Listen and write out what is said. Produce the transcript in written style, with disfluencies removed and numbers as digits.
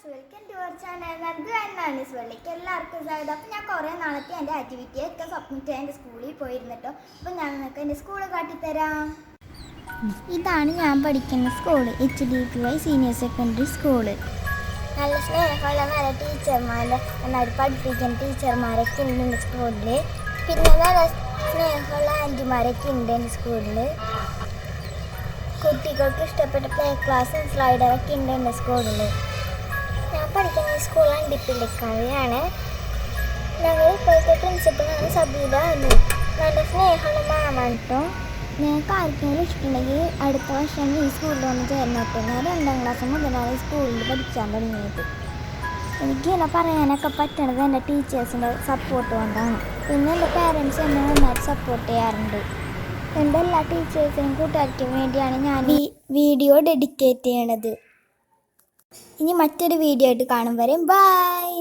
Welcome to our channel. നന്ദിക്ക് എല്ലാവർക്കും സ്വാഗതം. അപ്പോൾ ഞാൻ കുറേ നാളത്തെ എൻ്റെ ആക്ടിവിറ്റിയൊക്കെ സബ്മിറ്റ് ചെയ്യാൻ എൻ്റെ സ്കൂളിൽ പോയിരുന്നിട്ടോ. അപ്പോൾ ഞാൻ നിങ്ങൾക്ക് എൻ്റെ സ്കൂൾ കാട്ടിത്തരാം. ഇതാണ് ഞാൻ പഠിക്കുന്ന school, HDPY senior secondary school. നല്ല സ്നേഹമുള്ള നല്ല ടീച്ചർമാരുടെ നന്നായിട്ട് പഠിപ്പിക്കുന്ന ടീച്ചർമാരൊക്കെ ഉണ്ട് എൻ്റെ സ്കൂളിൽ. പിന്നെ നല്ല സ്നേഹമുള്ള ആൻറ്റിമാരൊക്കെ ഉണ്ട് എൻ്റെ സ്കൂളിൽ. കുട്ടികൾക്ക് ഇഷ്ടപ്പെട്ട പ്ലേ ക്ലാസ്സും സ്ലൈഡറൊക്കെ ഉണ്ട് എൻ്റെ സ്കൂളിൽ. ഞാൻ പഠിക്കുന്ന സ്കൂൾ അണ്ടിപ്പള്ളിക്കാവിലാണ്. ഞങ്ങൾ ഇപ്പോഴത്തെ പ്രിൻസിപ്പളാണ് സബീല അലി. നല്ല സ്നേഹമുള്ള മാമാണ് കേട്ടോ. ഞങ്ങൾക്ക് ആർക്കെങ്കിലും ഇഷ്ടമുണ്ടെങ്കിൽ അടുത്ത വർഷം ഈ സ്കൂളിൽ വന്ന് ചേർന്നോട്ടെ. ഞാൻ 2ാം ക്ലാസ് മുതലാണ് ഈ സ്കൂളിൽ പഠിക്കാൻ തുടങ്ങിയത്. എനിക്കിങ്ങനെ പറയാനൊക്കെ പറ്റണത് എൻ്റെ ടീച്ചേഴ്സിൻ്റെ സപ്പോർട്ട് കൊണ്ടാണ്. പിന്നെ എൻ്റെ പാരൻസ് എന്നെ നന്നായിട്ട് സപ്പോർട്ട് ചെയ്യാറുണ്ട്. എൻ്റെ എല്ലാ ടീച്ചേഴ്സിനും കൂട്ടുകാർക്കും വേണ്ടിയാണ് ഞാൻ ഈ വീഡിയോ ഡെഡിക്കേറ്റ് ചെയ്യണത്. ഇനി മറ്റൊരു വീഡിയോ ആയിട്ട് കാണും വരെ ബൈ.